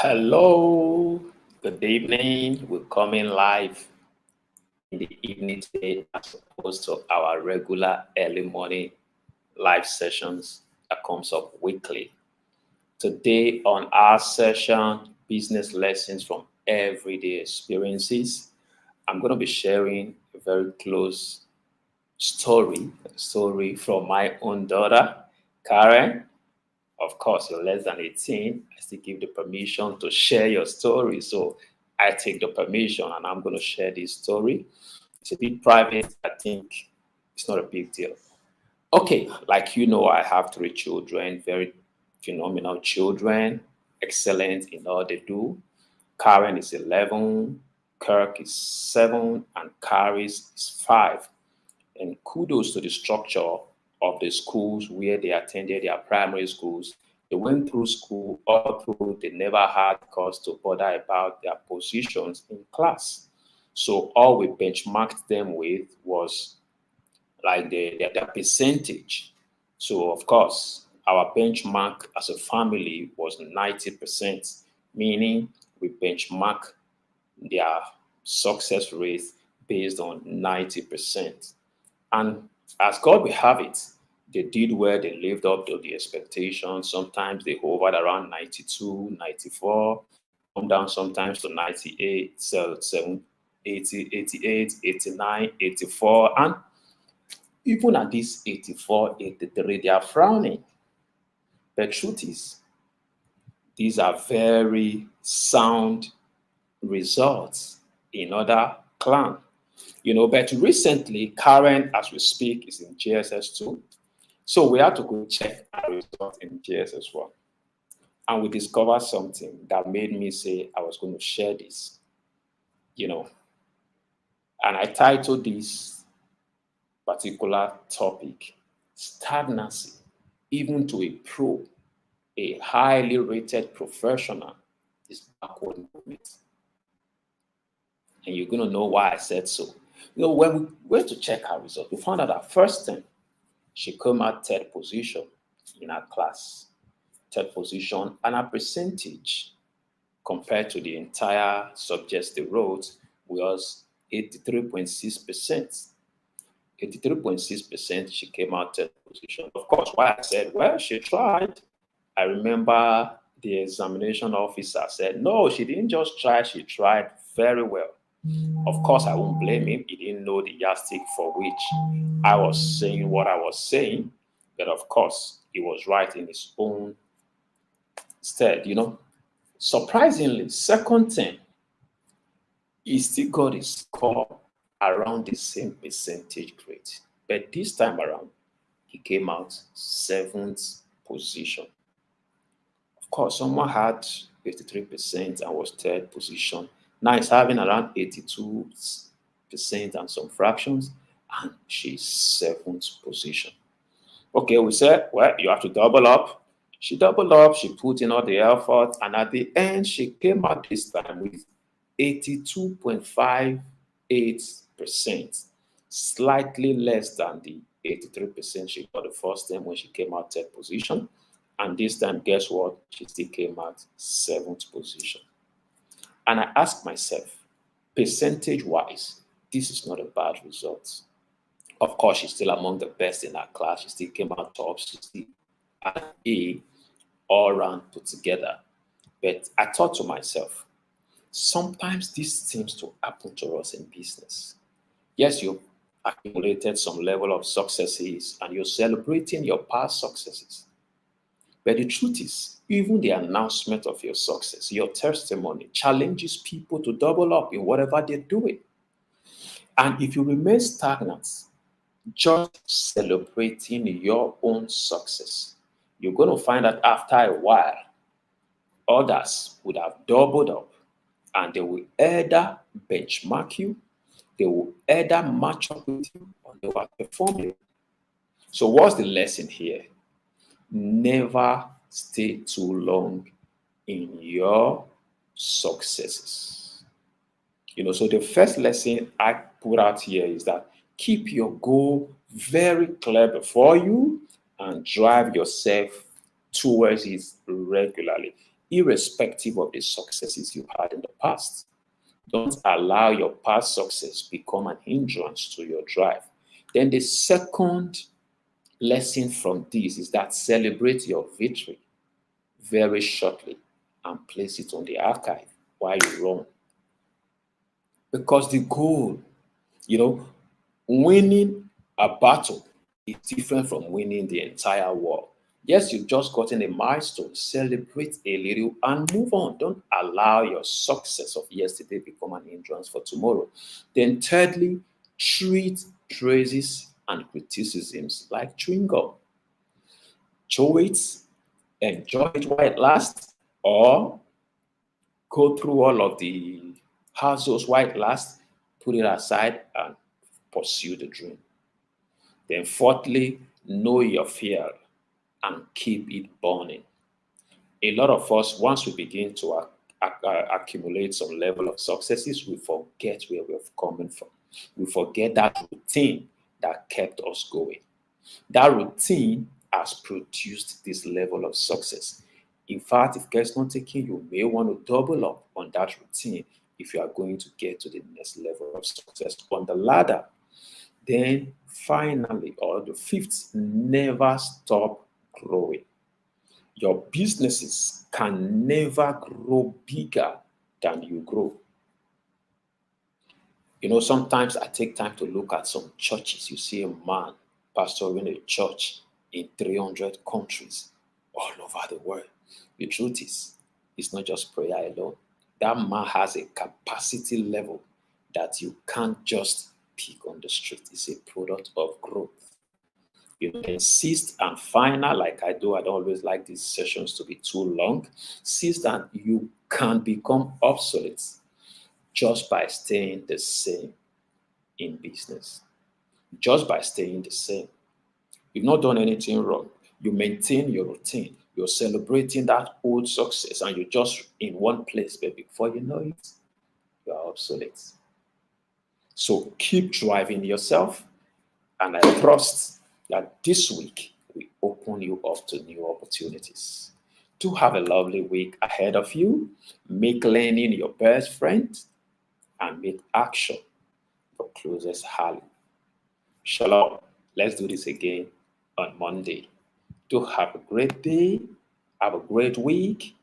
Hello, good evening. We're coming live in the evening today as opposed to our regular early morning live sessions that comes up weekly. Today on our session, business lessons from everyday experiences, I'm going to be sharing a very close story from my own daughter, Karen. Of course, you're less than 18. I still give the permission to share your story. So I take the permission and I'm going to share this story. It's a bit private. I think it's not a big deal. Okay, like you know, I have three children, very phenomenal children, excellent in all they do. Karen is 11, Kirk is 7, and Karis is 5. And kudos to the structure of the schools where they attended their primary schools. They went through school all through, they never had cause to bother about their positions in class. So all we benchmarked them with was like their percentage. So of course, our benchmark as a family was 90%, meaning we benchmark their success rate based on 90%. And as God will have it, they did well, they lived up to the expectations. Sometimes they hovered around 92, 94, come down sometimes to 98, 80, 88, 89, 84. And even at this 84, 83, they are frowning. The truth is, these are very sound results in other clan. But recently, Karen, as we speak, is in GSS2. So we had to go check our results in GSS1. And we discovered something that made me say I was going to share this, And I titled this particular topic, Stagnancy, even to a pro, a highly rated professional, is backward movement. And you're going to know why I said so. When we went to check her results, we found out that first time she came out third position in her class. Third position, and her percentage compared to the entire subjects they wrote was 83.6%. 83.6%, she came out third position. Of course, why I said, well, she tried. I remember the examination officer said, no, she didn't just try, she tried very well. Of course, I won't blame him. He didn't know the yardstick for which I was saying what I was saying. But of course, he was right in his own stead, Surprisingly, second term, he still got his score around the same percentage grade. But this time around, he came out 7th position. Of course, someone had 53% and was 3rd position. Now he's having around 82% and some fractions, and she's 7th position. Okay, we said, well, you have to double up. She doubled up, she put in all the effort, and at the end, she came out this time with 82.58%, slightly less than the 83% she got the first time when she came out 3rd position. And this time, guess what? She still came out 7th position. And I asked myself, percentage-wise, this is not a bad result. Of course, she's still among the best in her class. She still came out top. She still had an A all round put together. But I thought to myself, sometimes this seems to happen to us in business. Yes, you've accumulated some level of successes and you're celebrating your past successes. But the truth is, even the announcement of your success, your testimony, challenges people to double up in whatever they're doing. And if you remain stagnant, just celebrating your own success, you're going to find that after a while, others would have doubled up and they will either benchmark you, they will either match up with you, or they will outperform you. So what's the lesson here? Never stay too long in your successes. So the first lesson I put out here is that keep your goal very clear before you and drive yourself towards it regularly. irrespective of the successes you had in the past. Don't allow your past success become an hindrance to your drive. Then the second lesson from this is that celebrate your victory very shortly and place it on the archive while you run. Because the goal, winning a battle is different from winning the entire war. Yes, you've just gotten a milestone. Celebrate a little and move on. Don't allow your success of yesterday become an hindrance for tomorrow. Then thirdly, treat praises and criticisms like chewing gum. Chew it, enjoy it while it lasts, or go through all of the hassles while it lasts, put it aside and pursue the dream. Then fourthly, know your fear and keep it burning. A lot of us, once we begin to accumulate some level of successes, we forget where we're coming from. We forget that routine that kept us going. That routine has produced this level of success. In fact, if care is not taken, you may want to double up on that routine if you are going to get to the next level of success on the ladder. Then finally, or the fifth, never stop growing. Your businesses can never grow bigger than you grow. Sometimes I take time to look at some churches. You see a man pastoring a church in 300 countries all over the world. The truth is, it's not just prayer alone. That man has a capacity level that you can't just pick on the street. It's a product of growth. Then sixth and final, like I don't always like these sessions to be too long. Sixth, and you can become obsolete just by staying the same in business. Just by staying the same. You've not done anything wrong. You maintain your routine. You're celebrating that old success and you're just in one place, but before you know it, you are obsolete. So keep driving yourself, and I trust that this week we open you up to new opportunities. Do have a lovely week ahead of you. Make learning your best friend and make action your closest ally. Shalom. Let's do this again on Monday. Do have a great day. Have a great week.